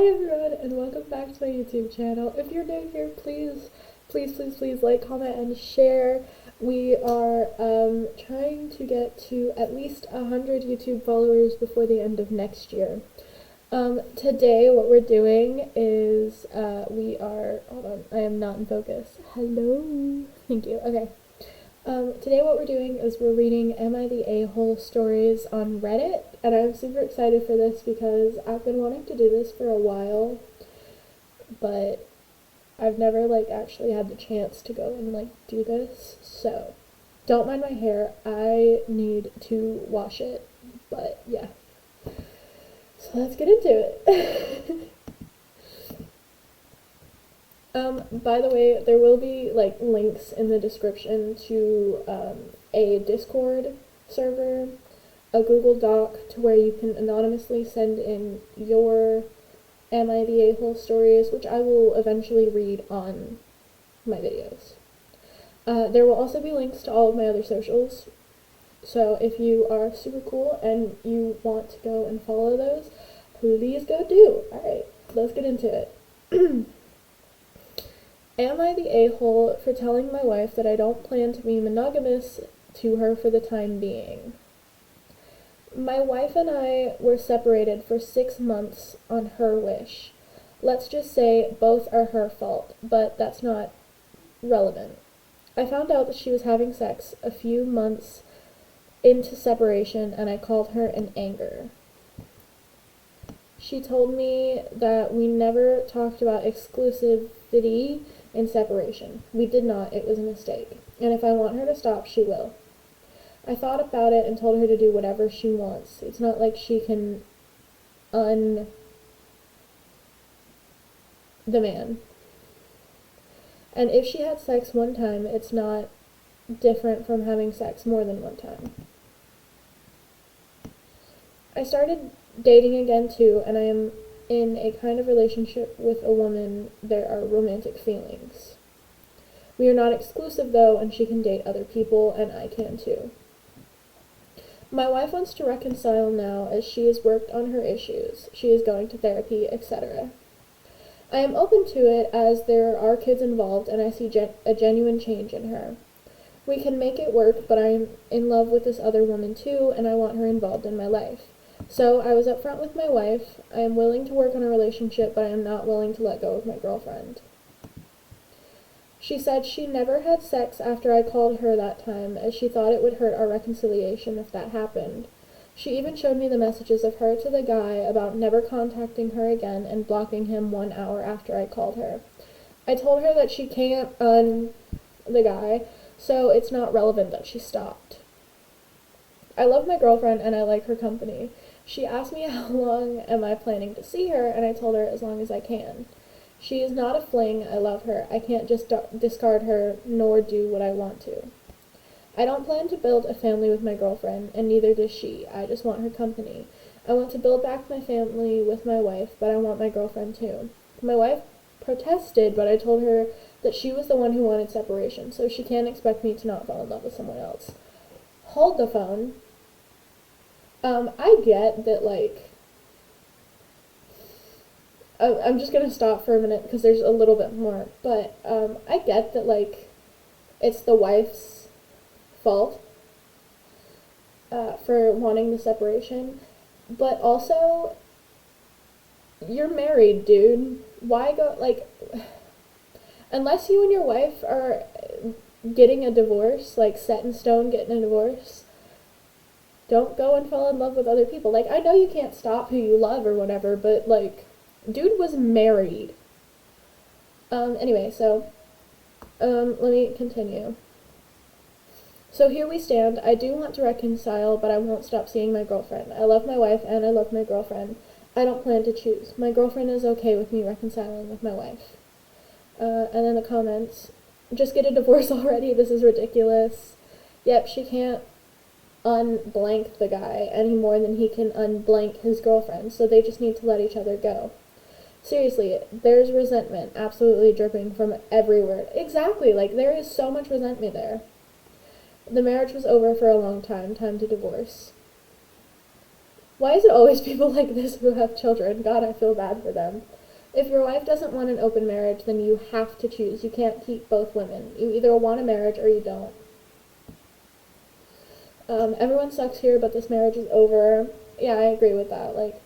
Hi everyone, and welcome back to my YouTube channel. If you're new here, please like, comment, and share. We are trying to get to at least 100 YouTube followers before the end of next year. Today what we're doing is hold on, I am not in focus. Hello. Thank you. Okay. Today what we're doing is we're reading Am I the A-Hole stories on Reddit, and I'm super excited for this because I've been wanting to do this for a while, but I've never actually had the chance to go and do this, so don't mind my hair, I need to wash it, but yeah. So let's get into it. By the way, there will be links in the description to a Discord server, a Google Doc to where you can anonymously send in your Am I the A-Hole stories, which I will eventually read on my videos. There will also be links to all of my other socials, so if you are super cool and you want to go and follow those, please go do. Alright, let's get into it. Am I the a-hole for telling my wife that I don't plan to be monogamous to her for the time being? My wife and I were separated for 6 months on her wish. Let's just say both are her fault, but that's not relevant. I found out that she was having sex a few months into separation, and I called her in anger. She told me that we never talked about exclusivity in separation. We did not, it was a mistake. And if I want her to stop, she will. I thought about it and told her to do whatever she wants. It's not like she can the man. And if she had sex one time, it's not different from having sex more than one time. I started dating again too, and I am in a kind of relationship with a woman. There are romantic feelings. We are not exclusive though, and she can date other people, and I can too. My wife wants to reconcile now as she has worked on her issues. She is going to therapy, etc. I am open to it as there are kids involved, and I see a genuine change in her. We can make it work, but I am in love with this other woman too, and I want her involved in my life. So I was upfront with my wife. I am willing to work on a relationship, but I am not willing to let go of my girlfriend. She said she never had sex after I called her that time, as she thought it would hurt our reconciliation if that happened. She even showed me the messages of her to the guy about never contacting her again and blocking him 1 hour after I called her. I told her that she can't the guy, so it's not relevant that she stopped. I love my girlfriend and I like her company. She asked me how long am I planning to see her, and I told her as long as I can. She is not a fling. I love her. I can't just discard her nor do what I want to. I don't plan to build a family with my girlfriend, and neither does she. I just want her company. I want to build back my family with my wife, but I want my girlfriend too. My wife protested, but I told her that she was the one who wanted separation, so she can't expect me to not fall in love with someone else. Hold the phone. I get that, I'm just gonna stop for a minute because there's a little bit more, but, I get that, it's the wife's fault, for wanting the separation, but also, you're married, dude. Why go, unless you and your wife are getting a divorce, set in stone getting a divorce, don't go and fall in love with other people. I know you can't stop who you love or whatever, but, dude was married. Anyway, so, let me continue. So here we stand. I do want to reconcile, but I won't stop seeing my girlfriend. I love my wife and I love my girlfriend. I don't plan to choose. My girlfriend is okay with me reconciling with my wife. And then the comments. Just get a divorce already. This is ridiculous. Yep, she can't unblank the guy any more than he can unblank his girlfriend, so they just need to let each other go. Seriously, there's resentment absolutely dripping from everywhere. Exactly, there is so much resentment there. The marriage was over for a long time. Time to divorce. Why is it always people like this who have children? God, I feel bad for them. If your wife doesn't want an open marriage, then you have to choose. You can't keep both women. You either want a marriage or you don't. Everyone sucks here, but this marriage is over. Yeah, I agree with that. Like,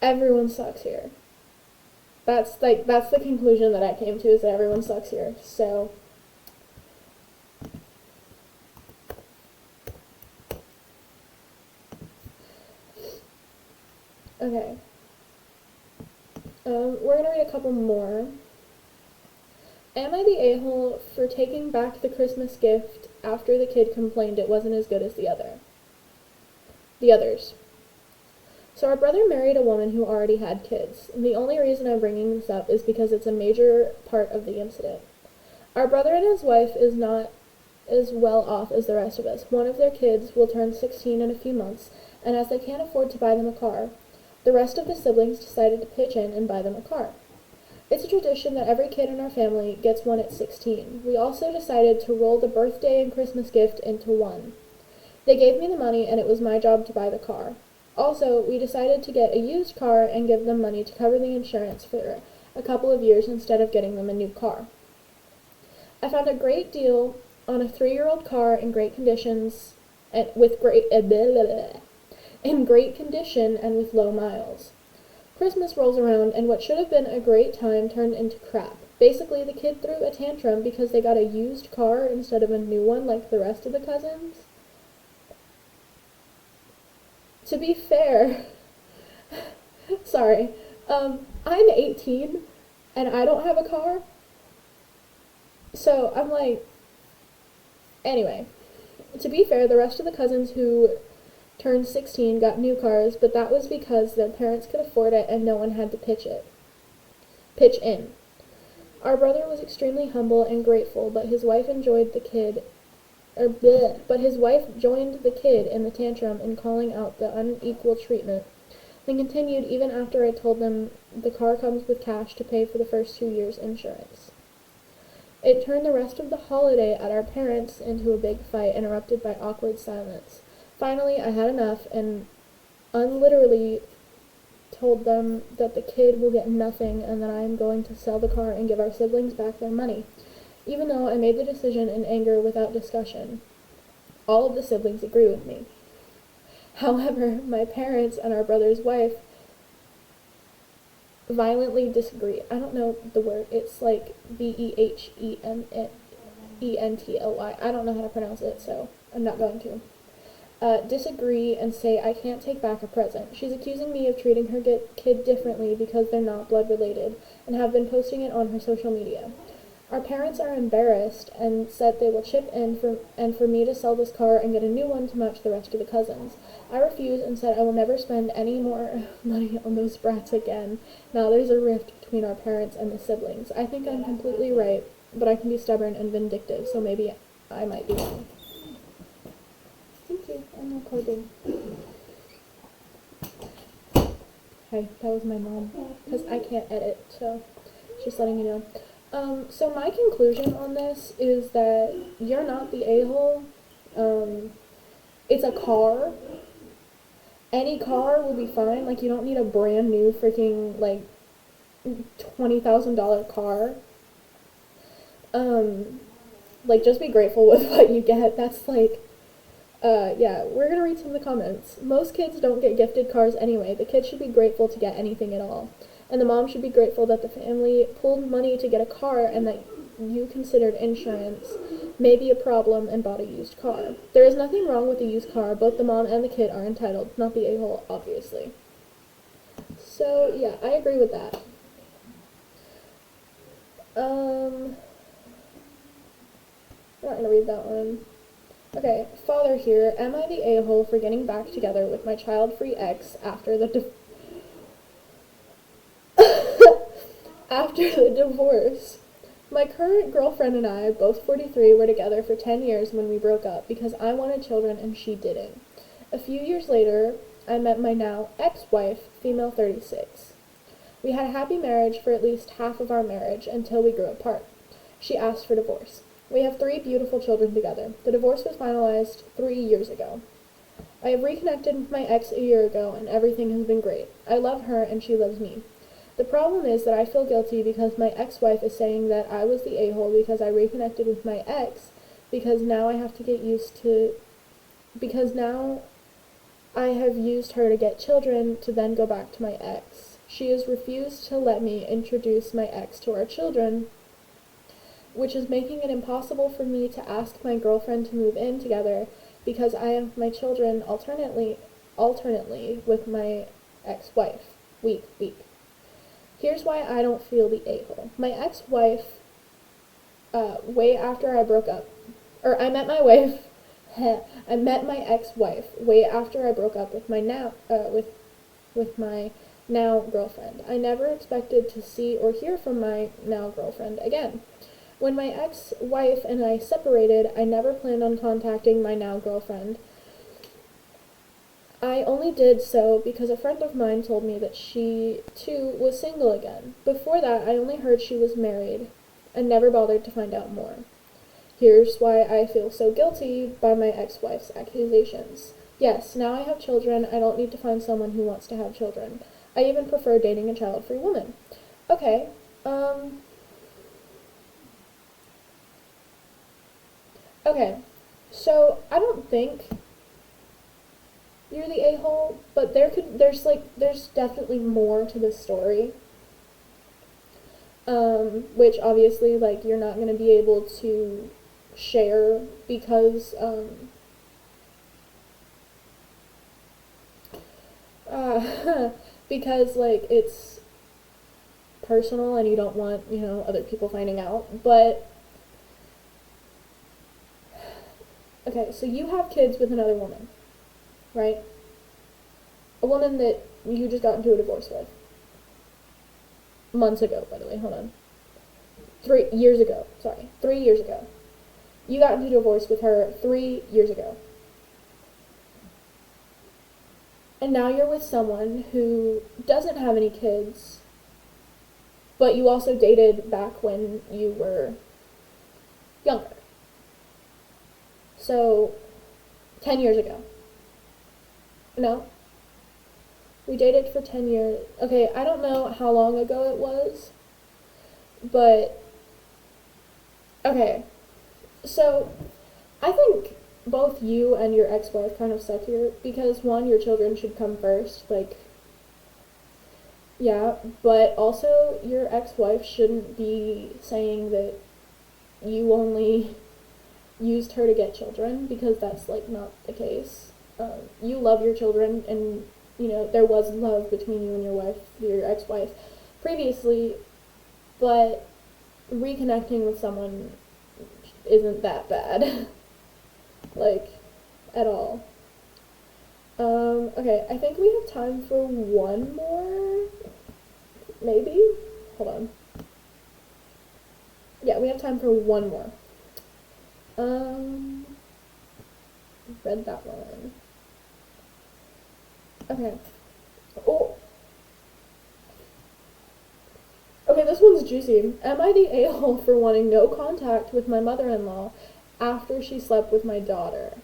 everyone sucks here. That's the conclusion that I came to, is that everyone sucks here. So, okay. We're gonna read a couple more. Am I the a-hole for taking back the Christmas gift after the kid complained it wasn't as good as the others? So our brother married a woman who already had kids. And the only reason I'm bringing this up is because it's a major part of the incident. Our brother and his wife is not as well off as the rest of us. One of their kids will turn 16 in a few months, and as they can't afford to buy them a car, the rest of the siblings decided to pitch in and buy them a car. It's a tradition that every kid in our family gets one at 16. We also decided to roll the birthday and Christmas gift into one. They gave me the money, and it was my job to buy the car. Also, we decided to get a used car and give them money to cover the insurance for a couple of years instead of getting them a new car. I found a great deal on a 3-year-old car in great conditions and in great condition and with low miles. Christmas rolls around, and what should have been a great time turned into crap. Basically, the kid threw a tantrum because they got a used car instead of a new one like the rest of the cousins. To be fair, sorry, I'm 18 and I don't have a car, so I'm like, anyway, to be fair, the rest of the cousins who turned 16 got new cars, but that was because their parents could afford it and no one had to pitch in. Our brother was extremely humble and grateful, but his wife joined the kid in the tantrum and calling out the unequal treatment, then continued even after I told them the car comes with cash to pay for the first 2 years' insurance. It turned the rest of the holiday at our parents' into a big fight, interrupted by awkward silence. Finally, I had enough and unliterally told them that the kid will get nothing and that I am going to sell the car and give our siblings back their money, even though I made the decision in anger without discussion. All of the siblings agree with me. However, my parents and our brother's wife violently disagree. I don't know the word. It's like Vehently. I don't know how to pronounce it, so I'm not going to. Disagree and say I can't take back a present. She's accusing me of treating her kid differently because they're not blood related, and have been posting it on her social media. Our parents are embarrassed and said they will chip in for me to sell this car and get a new one to match the rest of the cousins. I refused and said I will never spend any more money on those brats again. Now there's a rift between our parents and the siblings. I think I'm completely right, but I can be stubborn and vindictive, so maybe I might be wrong. Thank you. I'm recording. Hi, that was my mom, because I can't edit, so just letting you know. So my conclusion on this is that you're not the a-hole. It's a car. Any car will be fine. Like, you don't need a brand new freaking, like, $20,000 car. Like, just be grateful with what you get. That's, like, yeah, we're gonna read some of the comments. Most kids don't get gifted cars anyway. The kids should be grateful to get anything at all. And the mom should be grateful that the family pulled money to get a car and that you considered insurance may be a problem and bought a used car. There is nothing wrong with a used car. Both the mom and the kid are entitled, not the a-hole, obviously. So, yeah, I agree with that. I'm not gonna read that one. Okay, father here. Am I the a-hole for getting back together with my child-free ex after the after the divorce? My current girlfriend and I, both 43, were together for 10 years when we broke up because I wanted children and she didn't. A few years later, I met my now ex-wife, female 36. We had a happy marriage for at least half of our marriage until we grew apart. She asked for divorce. We have 3 beautiful children together. The divorce was finalized 3 years ago. I have reconnected with my ex a year ago, and everything has been great. I love her, and she loves me. The problem is that I feel guilty because my ex-wife is saying that I was the a-hole because I reconnected with my ex, because now I have used her to get children to then go back to my ex. She has refused to let me introduce my ex to our children, which is making it impossible for me to ask my girlfriend to move in together because I have my children alternately with my ex-wife. Weak. Here's why I don't feel the a-hole. My ex-wife, way after I broke up, or I met my wife, I met my ex-wife way after I broke up with my with my now girlfriend. I never expected to see or hear from my now girlfriend again. When my ex-wife and I separated, I never planned on contacting my now girlfriend. I only did so because a friend of mine told me that she, too, was single again. Before that, I only heard she was married and never bothered to find out more. Here's why I feel so guilty by my ex-wife's accusations. Yes, now I have children. I don't need to find someone who wants to have children. I even prefer dating a child-free woman. Okay, so I don't think you're the a-hole, but there's definitely more to this story. Which obviously, you're not gonna be able to share because, because, it's personal and you don't want, other people finding out, but, okay, so you have kids with another woman, right? A woman that you just got into a divorce with. Months ago, by the way, hold on. 3 years ago. You got into a divorce with her 3 years ago. And now you're with someone who doesn't have any kids, but you also dated back when you were younger. So, 10 years ago. No? We dated for 10 years. Okay, I don't know how long ago it was, but, okay. So, I think both you and your ex-wife kind of suck here, because one, your children should come first, yeah, but also your ex-wife shouldn't be saying that you only used her to get children, because that's, not the case. You love your children, and there was love between you and your ex-wife previously, but reconnecting with someone isn't that bad. At all. Okay, I think we have time for one more, maybe? Hold on. Yeah, we have time for one more. Read that one. Okay. Oh. Okay, this one's juicy. Am I the a-hole for wanting no contact with my mother-in-law after she slept with my daughter?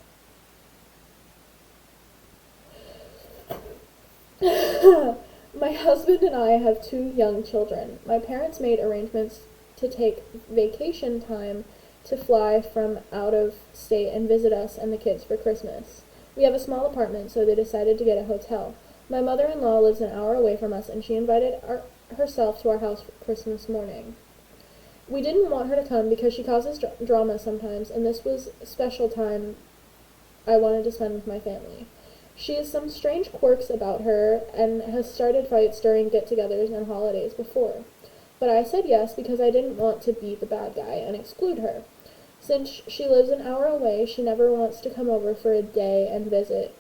My husband and I have 2 young children. My parents made arrangements to take vacation time to fly from out of state and visit us and the kids for Christmas. We have a small apartment, so they decided to get a hotel. My mother-in-law lives an hour away from us, and she invited herself to our house for Christmas morning. We didn't want her to come because she causes drama sometimes, and this was a special time I wanted to spend with my family. She has some strange quirks about her and has started fights during get-togethers and holidays before. But I said yes because I didn't want to be the bad guy and exclude her. Since she lives an hour away, she never wants to come over for a day and visit,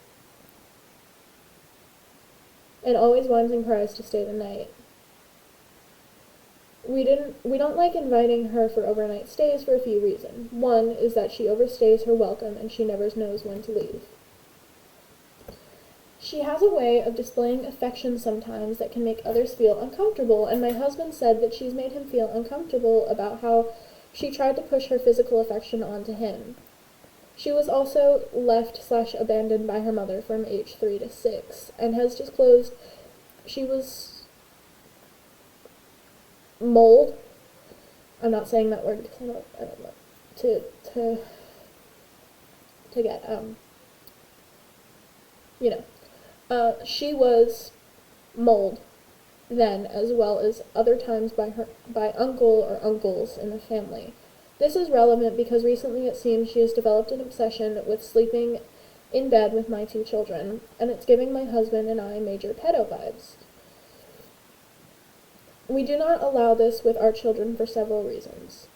and always whines and cries to stay the night. We don't like inviting her for overnight stays for a few reasons. One is that she overstays her welcome and she never knows when to leave. She has a way of displaying affection sometimes that can make others feel uncomfortable, and my husband said that she's made him feel uncomfortable about how she tried to push her physical affection onto him. She was also left/abandoned by her mother from age 3 to 6 and has disclosed she was mold. I'm not saying that word because I don't want to get she was mold then, as well as other times by uncle or uncles in the family. This is relevant because recently it seems she has developed an obsession with sleeping in bed with my 2 children, and it's giving my husband and I major pedo vibes. We do not allow this with our children for several reasons.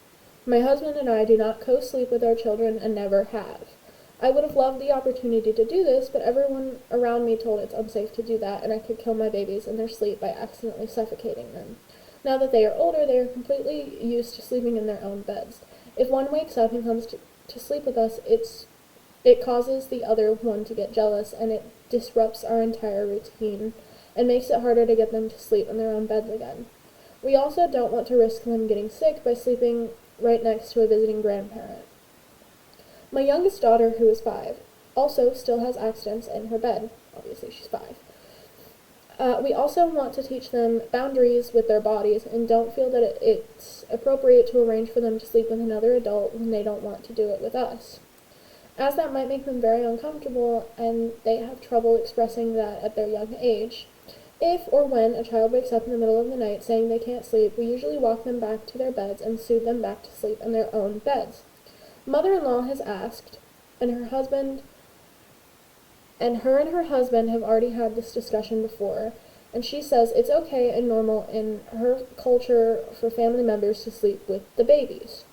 My husband and I do not co-sleep with our children and never have. I would have loved the opportunity to do this, but everyone around me told it's unsafe to do that, and I could kill my babies in their sleep by accidentally suffocating them. Now that they are older, they are completely used to sleeping in their own beds. If one wakes up and comes to sleep with us, it causes the other one to get jealous, and it disrupts our entire routine and makes it harder to get them to sleep in their own beds again. We also don't want to risk them getting sick by sleeping right next to a visiting grandparent. My youngest daughter, who is 5, also still has accidents in her bed. Obviously, she's 5. We also want to teach them boundaries with their bodies and don't feel that it's appropriate to arrange for them to sleep with another adult when they don't want to do it with us, as that might make them very uncomfortable and they have trouble expressing that at their young age. If or when a child wakes up in the middle of the night saying they can't sleep, we usually walk them back to their beds and soothe them back to sleep in their own beds. Mother-in-law has asked, and her and her husband have already had this discussion before, and she says it's okay and normal in her culture for family members to sleep with the babies.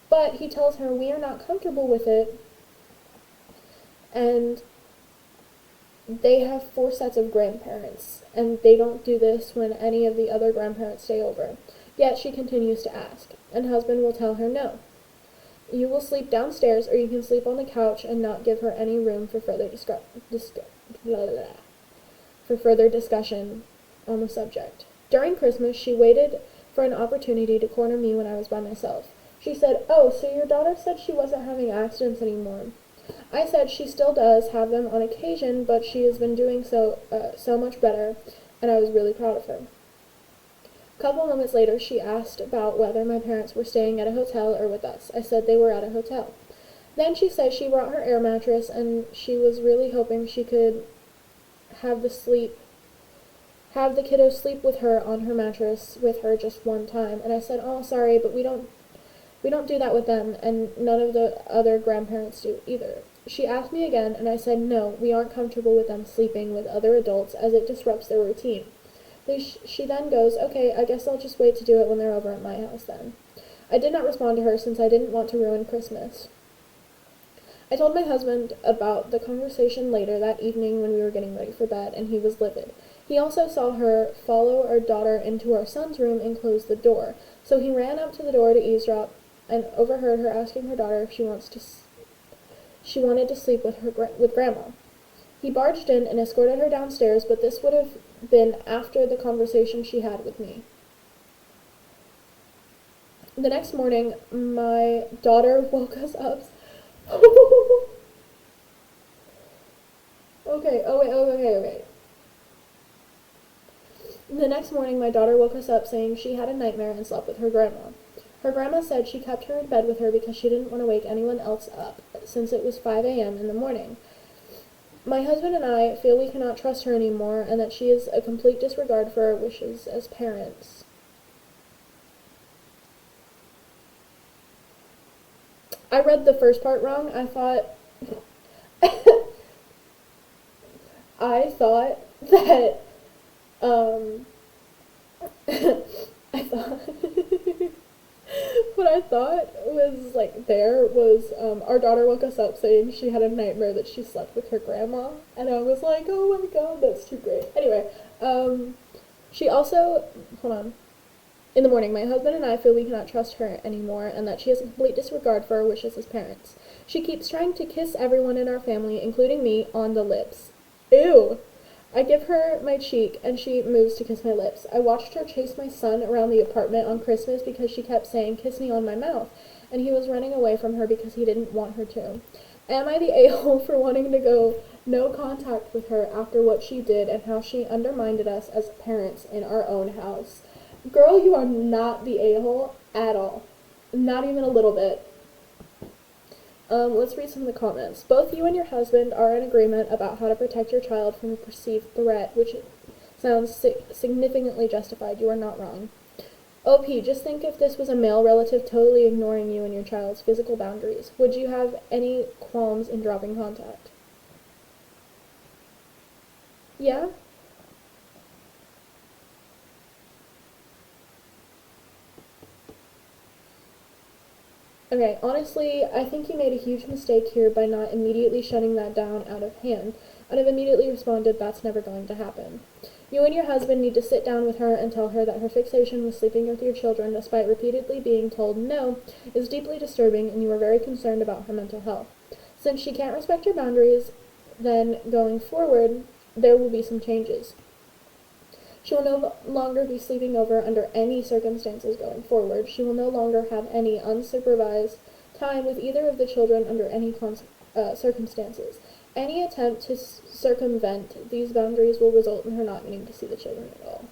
But he tells her we are not comfortable with it, and they have 4 sets of grandparents, and they don't do this when any of the other grandparents stay over. Yet she continues to ask, and husband will tell her no. You will sleep downstairs, or you can sleep on the couch and not give her any room for further discussion on the subject. During Christmas, she waited for an opportunity to corner me when I was by myself. She said, "Oh, so your daughter said she wasn't having accidents anymore." I said she still does have them on occasion, but she has been doing so much better, and I was really proud of her. A couple moments later, she asked about whether my parents were staying at a hotel or with us. I said they were at a hotel. Then she said she brought her air mattress, and she was really hoping she could have the kiddo sleep with her on her mattress with her just one time. And I said, "Oh, sorry, but we don't do that with them, and none of the other grandparents do either." She asked me again, and I said, "No, we aren't comfortable with them sleeping with other adults as it disrupts their routine." She then goes, "Okay, I guess I'll just wait to do it when they're over at my house then." I did not respond to her since I didn't want to ruin Christmas. I told my husband about the conversation later that evening when we were getting ready for bed, and he was livid. He also saw her follow our daughter into our son's room and close the door, so he ran up to the door to eavesdrop and overheard her asking her daughter if she wanted to sleep with Grandma. He barged in and escorted her downstairs, but this would have been after the conversation she had with me. The next morning, my daughter woke us up. Okay. The next morning, my daughter woke us up saying she had a nightmare and slept with her grandma. Her grandma said she kept her in bed with her because she didn't want to wake anyone else up, since it was 5 a.m. in the morning. My husband and I feel we cannot trust her anymore, and that she is a complete disregard for our wishes as parents. I read the first part wrong. I thought that, what I thought was, our daughter woke us up saying she had a nightmare that she slept with her grandma, and I was like, oh my god, that's too great. Anyway, she also, hold on. In the morning, my husband and I feel we cannot trust her anymore, and that she has a complete disregard for our wishes as parents. She keeps trying to kiss everyone in our family, including me, on the lips. Ew! I give her my cheek, and she moves to kiss my lips. I watched her chase my son around the apartment on Christmas because she kept saying, "Kiss me on my mouth," and he was running away from her because he didn't want her to. Am I the a-hole for wanting to go no contact with her after what she did and how she undermined us as parents in our own house? Girl, you are not the a-hole at all. Not even a little bit. Let's read some of the comments. Both you and your husband are in agreement about how to protect your child from a perceived threat, which sounds significantly justified. You are not wrong. OP, just think if this was a male relative totally ignoring you and your child's physical boundaries. Would you have any qualms in dropping contact? Yeah? Okay, honestly, I think you made a huge mistake here by not immediately shutting that down out of hand. I'd have immediately responded, that's never going to happen. You and your husband need to sit down with her and tell her that her fixation with sleeping with your children, despite repeatedly being told no, is deeply disturbing and you are very concerned about her mental health. Since she can't respect your boundaries, then going forward, there will be some changes. She will no longer be sleeping over under any circumstances going forward. She will no longer have any unsupervised time with either of the children under any circumstances. Any attempt to circumvent these boundaries will result in her not getting to see the children at all.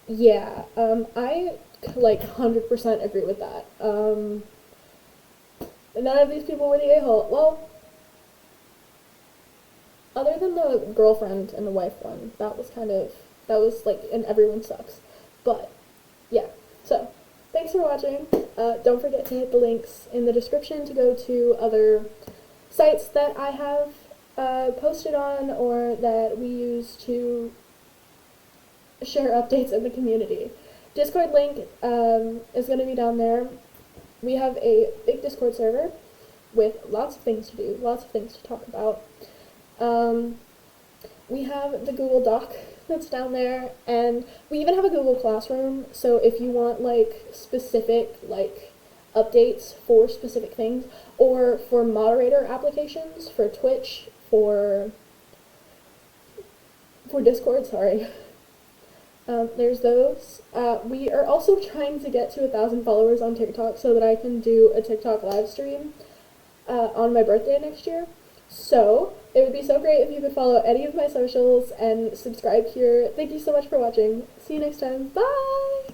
Yeah, I 100% agree with that. None of these people were the a-hole. Well, other than the girlfriend and the wife one, that was like, and everyone sucks. But, yeah. So, thanks for watching. Don't forget to hit the links in the description to go to other sites that I have posted on or that we use to share updates in the community. Discord link is going to be down there. We have a big Discord server with lots of things to do, lots of things to talk about. We have the Google Doc that's down there, and we even have a Google Classroom, so if you want specific updates for specific things, or for moderator applications, for Twitch, for Discord, sorry. There's those. We are also trying to get to 1,000 followers on TikTok so that I can do a TikTok live stream on my birthday next year. So, it would be so great if you could follow any of my socials and subscribe here. Thank you so much for watching. See you next time. Bye!